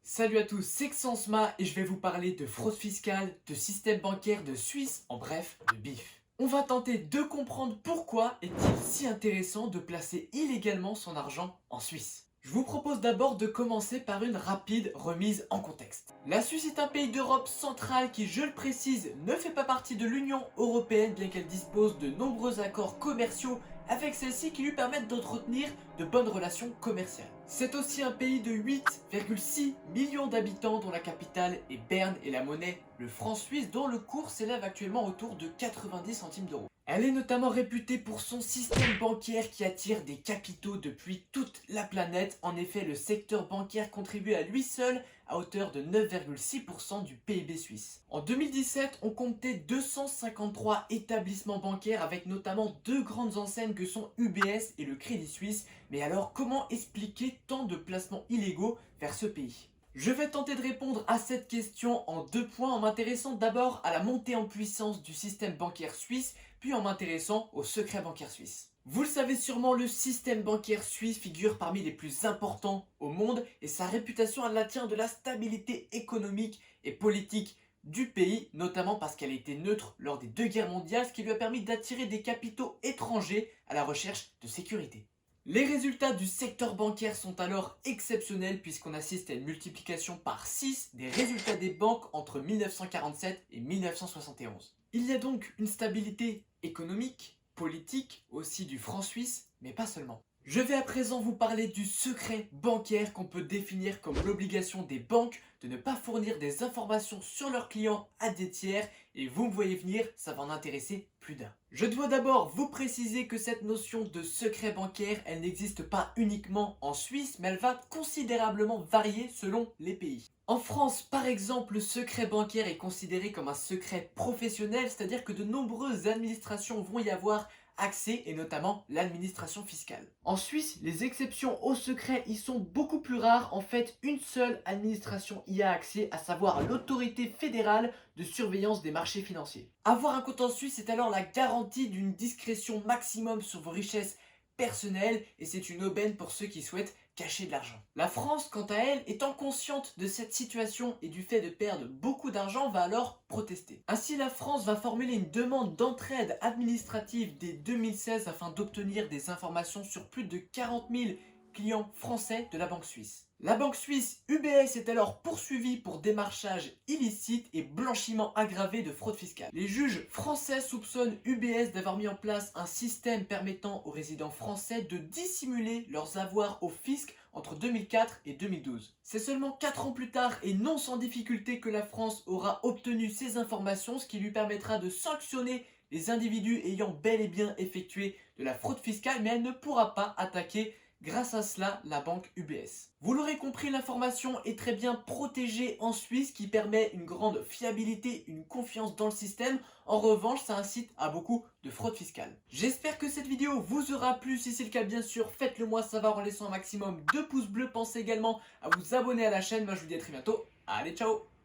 Salut à tous, c'est Xansma et je vais vous parler de fraude fiscale, de système bancaire de Suisse, en bref, de BIF. On va tenter de comprendre pourquoi est-il si intéressant de placer illégalement son argent en Suisse. Je vous propose d'abord de commencer par une rapide remise en contexte. La Suisse est un pays d'Europe centrale qui, je le précise, ne fait pas partie de l'Union européenne bien qu'elle dispose de nombreux accords commerciaux avec celle-ci qui lui permettent d'entretenir de bonnes relations commerciales. C'est aussi un pays de 8,6 millions d'habitants dont la capitale est Berne et la monnaie, le franc suisse, dont le cours s'élève actuellement autour de 90 centimes d'euros. Elle est notamment réputée pour son système bancaire qui attire des capitaux depuis toute la planète. En effet, le secteur bancaire contribue à lui seul à hauteur de 9,6% du PIB suisse. En 2017, on comptait 253 établissements bancaires avec notamment deux grandes enseignes que sont UBS et le Crédit Suisse. Mais alors, comment expliquer tant de placements illégaux vers ce pays ? Je vais tenter de répondre à cette question en deux points en m'intéressant d'abord à la montée en puissance du système bancaire suisse, puis en m'intéressant au secret bancaire suisse. Vous le savez sûrement, le système bancaire suisse figure parmi les plus importants au monde et sa réputation elle la tient de la stabilité économique et politique du pays, notamment parce qu'elle a été neutre lors des deux guerres mondiales, ce qui lui a permis d'attirer des capitaux étrangers à la recherche de sécurité. Les résultats du secteur bancaire sont alors exceptionnels puisqu'on assiste à une multiplication par 6 des résultats des banques entre 1947 et 1971. Il y a donc une stabilité économique, politique, aussi du franc suisse, mais pas seulement. Je vais à présent vous parler du secret bancaire qu'on peut définir comme l'obligation des banques de ne pas fournir des informations sur leurs clients à des tiers et vous me voyez venir, ça va en intéresser plus d'un. Je dois d'abord vous préciser que cette notion de secret bancaire, elle n'existe pas uniquement en Suisse, mais elle va considérablement varier selon les pays. En France, par exemple, le secret bancaire est considéré comme un secret professionnel, c'est-à-dire que de nombreuses administrations vont y avoir accès et notamment l'administration fiscale. En Suisse, les exceptions au secret y sont beaucoup plus rares. En fait, une seule administration y a accès, à savoir l'autorité fédérale de surveillance des marchés financiers. Avoir un compte en Suisse est alors la garantie d'une discrétion maximum sur vos richesses personnelles et c'est une aubaine pour ceux qui souhaitent cacher de l'argent. La France, quant à elle, étant consciente de cette situation et du fait de perdre beaucoup d'argent, va alors protester. Ainsi, la France va formuler une demande d'entraide administrative dès 2016 afin d'obtenir des informations sur plus de 40 000 clients français de la banque suisse. La banque suisse UBS est alors poursuivie pour démarchage illicite et blanchiment aggravé de fraude fiscale. Les juges français soupçonnent UBS d'avoir mis en place un système permettant aux résidents français de dissimuler leurs avoirs au fisc entre 2004 et 2012. C'est seulement 4 ans plus tard et non sans difficulté que la France aura obtenu ces informations, ce qui lui permettra de sanctionner les individus ayant bel et bien effectué de la fraude fiscale, mais elle ne pourra pas attaquer grâce à cela la banque UBS. Vous l'aurez compris, l'information est très bien protégée en Suisse, qui permet une grande fiabilité, une confiance dans le système. En revanche, ça incite à beaucoup de fraude fiscale. J'espère que cette vidéo vous aura plu. Si c'est le cas, bien sûr, faites-le moi savoir en laissant un maximum de pouces bleus. Pensez également à vous abonner à la chaîne. Moi, je vous dis à très bientôt. Allez, ciao!